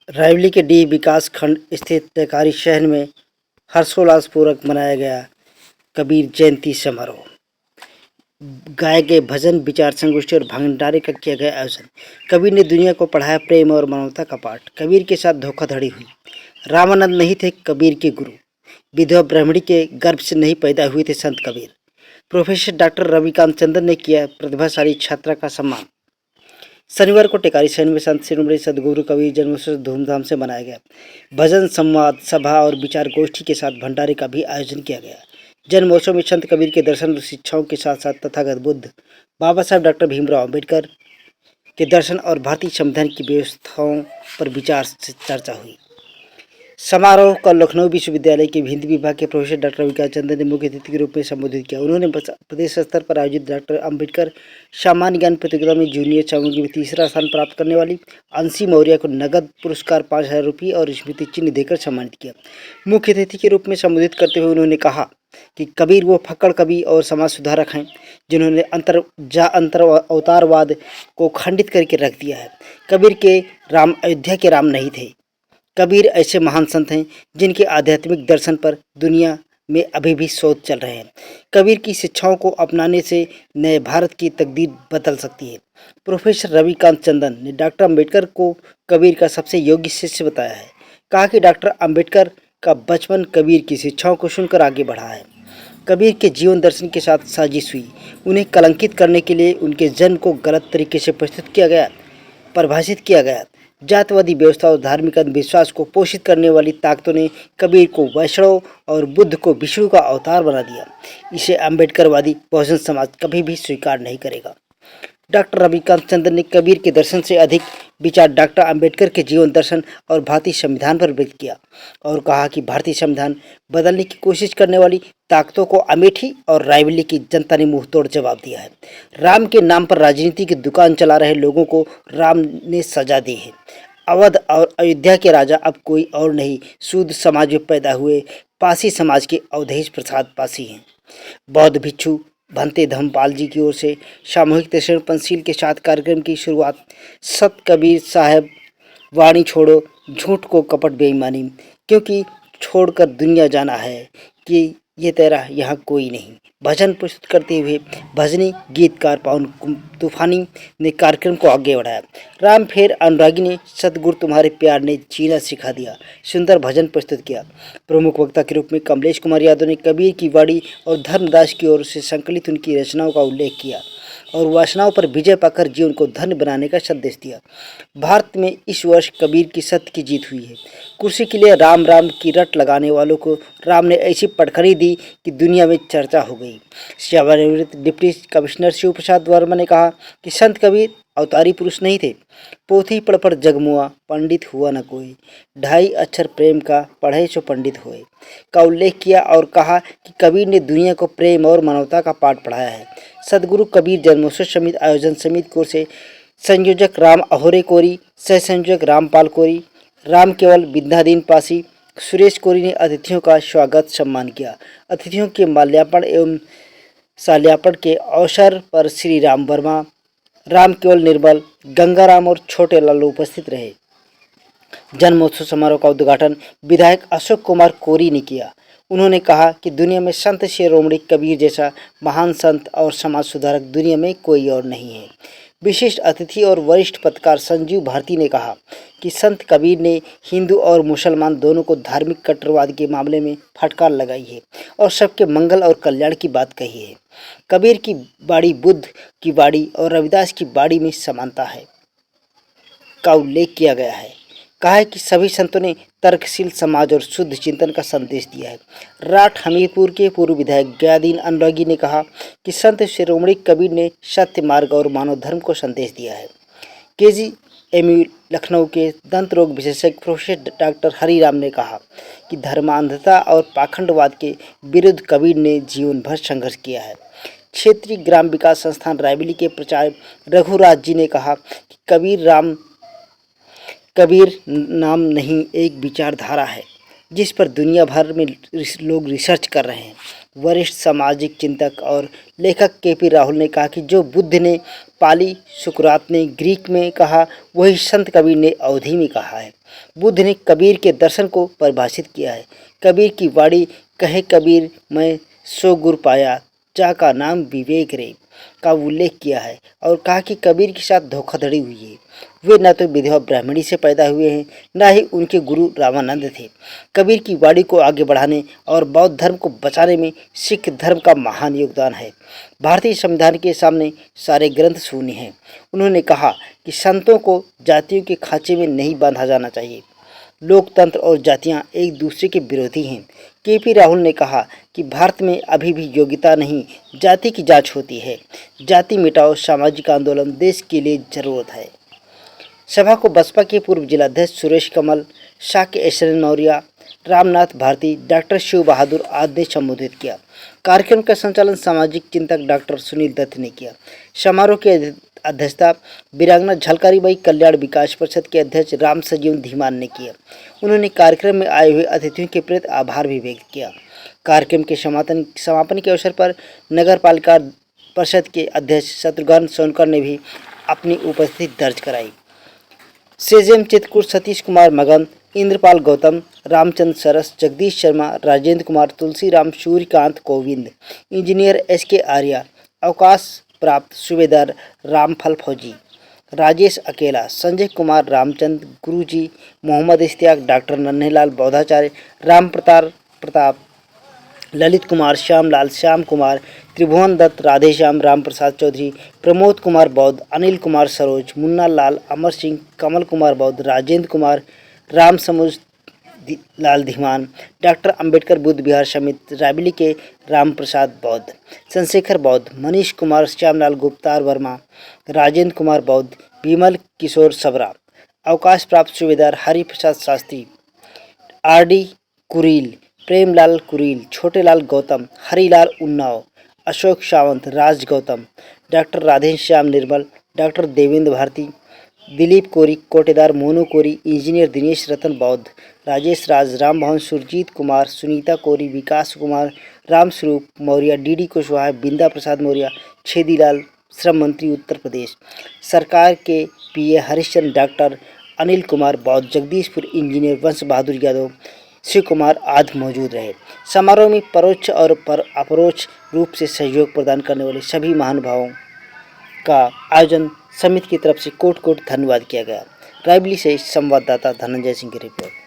रायबली के डी विकास खंड स्थित टेकारी शहर में हर्षोल्लासपूर्वक मनाया गया कबीर जयंती समारोह। गाए गए भजन, विचार संगोष्ठी और भंडारे का किया गया आयोजन। कबीर ने दुनिया को पढ़ाया प्रेम और मानवता का पाठ। कबीर के साथ धोखाधड़ी हुई। रामानंद नहीं थे कबीर के गुरु। विधवा ब्राह्मणी के गर्भ से नहीं पैदा हुए थे संत कबीर। प्रोफेसर डॉक्टर रविकांत चंद्र ने किया प्रतिभाशाली छात्रा का सम्मान। शनिवार को टेकारी शहर में संत शिरोमणि सदगुरु कबीर जन्मोत्सव धूमधाम से मनाया गया। भजन, संवाद, सभा और विचार गोष्ठी के साथ भंडारे का भी आयोजन किया गया। जन्मोत्सव में संत कबीर के दर्शन और शिक्षाओं के साथ साथ तथागत बुद्ध, बाबा साहब डॉक्टर भीमराव अम्बेडकर के दर्शन और भारतीय संविधान की व्यवस्थाओं पर विचार से चर्चा हुई। समारोह का लखनऊ विश्वविद्यालय के हिंदी विभाग के प्रोफेसर डॉक्टर विकास चंद्र ने मुख्य अतिथि के रूप में संबोधित किया। उन्होंने प्रदेश स्तर पर आयोजित डॉक्टर अंबेडकर सामान्य ज्ञान प्रतियोगिता में जूनियर समूह में तीसरा स्थान प्राप्त करने वाली अंशी मौर्य को नगद पुरस्कार 5,000 रुपये और स्मृति चिन्ह देकर सम्मानित किया। मुख्य अतिथि के रूप में संबोधित करते हुए उन्होंने कहा कि कबीर वो फक्कड़ कवि और समाज सुधारक हैं जिन्होंने अंतर अवतारवाद को खंडित करके रख दिया है। कबीर के राम अयोध्या के राम नहीं थे। कबीर ऐसे महान संत हैं जिनके आध्यात्मिक दर्शन पर दुनिया में अभी भी शोध चल रहे हैं। कबीर की शिक्षाओं को अपनाने से नए भारत की तकदीर बदल सकती है। प्रोफेसर रविकांत चंदन ने डॉक्टर अंबेडकर को कबीर का सबसे योग्य शिष्य बताया है। कहा कि डॉक्टर अंबेडकर का बचपन कबीर की शिक्षाओं को सुनकर आगे बढ़ा है। कबीर के जीवन दर्शन के साथ साजिश हुई। उन्हें कलंकित करने के लिए उनके जन्म को गलत तरीके से परिभाषित किया गया। जातवादी व्यवस्था और धार्मिक अंधविश्वास को पोषित करने वाली ताकतों ने कबीर को वैष्णव और बुद्ध को विष्णु का अवतार बना दिया। इसे अम्बेडकरवादी बहुजन समाज कभी भी स्वीकार नहीं करेगा। डॉक्टर रविकांत चंद्र ने कबीर के दर्शन से अधिक विचार डॉक्टर अंबेडकर के जीवन दर्शन और भारतीय संविधान पर व्यक्त किया और कहा कि भारतीय संविधान बदलने की कोशिश करने वाली ताकतों को अमेठी और रायबरेली की जनता ने मुंहतोड़ जवाब दिया है। राम के नाम पर राजनीति की दुकान चला रहे लोगों को राम ने सजा दी है। अवध और अयोध्या के राजा अब कोई और नहीं, शूद्र समाज में पैदा हुए पासी समाज के अवधेश प्रसाद पासी हैं। बौद्ध भिक्षु भंते धम्मपाल जी की ओर से सामूहिक दर्शन पंचशील के साथ कार्यक्रम की शुरुआत। सत कबीर साहब वाणी छोड़ो झूठ को कपट बेईमानी, क्योंकि छोड़कर दुनिया जाना है कि ये तेरा यहाँ कोई नहीं। भजन प्रस्तुत करते हुए भजनी गीतकार पवन तूफानी ने कार्यक्रम को आगे बढ़ाया। राम फेर अनुरागी ने सतगुरु तुम्हारे प्यार ने जीना सिखा दिया सुंदर भजन प्रस्तुत किया। प्रमुख वक्ता के रूप में कमलेश कुमार यादव ने कबीर की वाणी और धर्मदास की ओर से संकलित उनकी रचनाओं का उल्लेख किया और वासनाओं पर विजय पाकर जीवन को धन्य बनाने का संदेश दिया। भारत में इस वर्ष कबीर की सत्य की जीत हुई है। कुर्सी के लिए राम राम की रट लगाने वालों को राम ने ऐसी पटखनी दी कि दुनिया में चर्चा हो गई। सेवानिवृत्त डिप्टी कमिश्नर शिव प्रसाद वर्मा ने कहा कि संत कबीर अवतारी पुरुष नहीं थे। पोथी पढ़ पढ़ जगमुआ पंडित हुआ न कोई, 2.5 अक्षर प्रेम का पढ़े सो पंडित हुए का उल्लेख किया और कहा कि कबीर ने दुनिया को प्रेम और मानवता का पाठ पढ़ाया है। सदगुरु कबीर जन्मोत्सव समिति आयोजन समिति की ओर से संयोजक राम अहोरे कोरी, सह संयोजक रामपाल कोरी, राम केवल विद्याधीन पासी, सुरेश कोरी ने अतिथियों का स्वागत सम्मान किया। अतिथियों के माल्यार्पण एवं साल्यार्पण के अवसर पर श्री राम वर्मा, राम केवल निर्मल, गंगाराम और छोटे लालू उपस्थित रहे। जन्मोत्सव समारोह का उद्घाटन विधायक अशोक कुमार कोरी ने किया। उन्होंने कहा कि दुनिया में संत शिरोमणि कबीर जैसा महान संत और समाज सुधारक दुनिया में कोई और नहीं है। विशिष्ट अतिथि और वरिष्ठ पत्रकार संजीव भारती ने कहा कि संत कबीर ने हिंदू और मुसलमान दोनों को धार्मिक कट्टरवाद के मामले में फटकार लगाई है और सबके मंगल और कल्याण की बात कही है। कबीर की बाड़ी, बुद्ध की बाड़ी और रविदास की बाड़ी में समानता है का उल्लेख किया गया है। कहा है कि सभी संतों ने तर्कशील समाज और शुद्ध चिंतन का संदेश दिया है। राठ हमीरपुर के पूर्व विधायक गयादीन अनुरागी ने कहा कि संत शिरोमणि कबीर ने सत्य मार्ग और मानव धर्म को संदेश दिया है। KGMU लखनऊ के दंत रोग विशेषज्ञ प्रोफेसर डॉक्टर हरिराम ने कहा कि धर्मांधता और पाखंडवाद के विरुद्ध कबीर ने जीवन भर संघर्ष किया है। क्षेत्रीय ग्राम विकास संस्थान रायबरेली के प्राचार्य रघुराज जी ने कहा कि कबीर नाम नहीं एक विचारधारा है। जिस पर दुनिया भर में लोग रिसर्च कर रहे हैं। वरिष्ठ सामाजिक चिंतक और लेखक केपी राहुल ने कहा कि जो बुद्ध ने पाली, सुकरात ने ग्रीक में कहा, वही संत कबीर ने अवधी में कहा है। बुद्ध ने कबीर के दर्शन को परिभाषित किया है। कबीर की वाणी, कहे कबीर मैं सो गुर पाया, जा का नाम विवेक रे, का उल्लेख किया है और कहा कि कबीर के साथ धोखाधड़ी हुई है। वे न तो विधवा ब्राह्मणी से पैदा हुए हैं, न ही उनके गुरु रामानंद थे। कबीर की वाणी को आगे बढ़ाने और बौद्ध धर्म को बचाने में सिख धर्म का महान योगदान है। भारतीय संविधान के सामने सारे ग्रंथ शून्य हैं। उन्होंने कहा कि संतों को जातियों के खांचे में नहीं बांधा जाना चाहिए। लोकतंत्र और जातियां एक दूसरे के विरोधी हैं। केपी राहुल ने कहा कि भारत में अभी भी योग्यता नहीं, जाति की जांच होती है। जाति मिटाओ सामाजिक आंदोलन देश के लिए जरूरत है। सभा को बसपा के पूर्व जिलाध्यक्ष सुरेश कमल, शाक्य एसएन मौर्य, रामनाथ भारती, डॉक्टर शिव बहादुर आदि ने संबोधित किया। कार्यक्रम का संचालन सामाजिक चिंतक डॉक्टर सुनील दत्त ने किया। समारोह की अध्यक्षता वीरांगना झलकारीबाई कल्याण विकास परिषद के अध्यक्ष राम सजीवन धीमान ने किया। उन्होंने कार्यक्रम में आए हुए अतिथियों के प्रति आभार भी व्यक्त किया। कार्यक्रम के समापन के अवसर पर नगर पालिका परिषद के अध्यक्ष शत्रुघ्न सोनकर ने भी अपनी उपस्थिति दर्ज कराई। सेजेम चित्रकूट सतीश कुमार मगन, इंद्रपाल गौतम, रामचंद्र सरस, जगदीश शर्मा, राजेंद्र कुमार, तुलसीराम, सूर्यकांत कोविंद, इंजीनियर एसके आर्या, अवकाश प्राप्त सूबेदार रामफल फौजी, राजेश अकेला, संजय कुमार, रामचंद्र गुरुजी, मोहम्मद इश्तियाक, डॉक्टर नन्हेलाल बौद्धाचार्य, राम प्रताप, ललित कुमार, श्यामलाल, श्याम कुमार, त्रिभुवन दत्त, राधेश्याम, राम प्रसाद चौधरी, प्रमोद कुमार बौद्ध, अनिल कुमार सरोज, मुन्ना लाल, अमर सिंह, कमल कुमार बौद्ध, राजेंद्र कुमार, राम समुज लाल धीमान, डॉक्टर अंबेडकर बुद्ध विहार समिति रायबली के राम प्रसाद बौद्ध, चंद्रशेखर बौद्ध, मनीष कुमार, श्यामलाल गुप्तार वर्मा, राजेंद्र कुमार बौद्ध, विमल किशोर सबरा, अवकाश प्राप्त सूबेदार हरि प्रसाद शास्त्री, आरडी कुरील, प्रेमलाल कुरील, छोटेलाल गौतम, हरिलाल उन्नाव, अशोक सावंत, राज गौतम, डॉक्टर राधेश्याम निर्मल, डॉक्टर देवेंद्र भारती, दिलीप कोरी, कोटेदार मोनू कोरी, इंजीनियर दिनेश रतन बौद्ध, राजेश राज, राम भवन, सुरजीत कुमार, सुनीता कोरी, विकास कुमार, राम स्वरूप मौर्य, डीडी कुशवाहा, बिंदा प्रसाद मौर्य, छेदीलाल, श्रम मंत्री उत्तर प्रदेश सरकार के पीए हरिश्चंद्र, डॉक्टर अनिल कुमार बौद्ध, जगदीशपुर इंजीनियर वंश बहादुर यादव, शिव कुमार आदि मौजूद रहे। समारोह में परोक्ष और अपरोक्ष रूप से सहयोग प्रदान करने वाले सभी महानुभावों का आयोजन समिति की तरफ से कोट कोट धन्यवाद किया गया। रायबली से संवाददाता धनंजय सिंह की रिपोर्ट।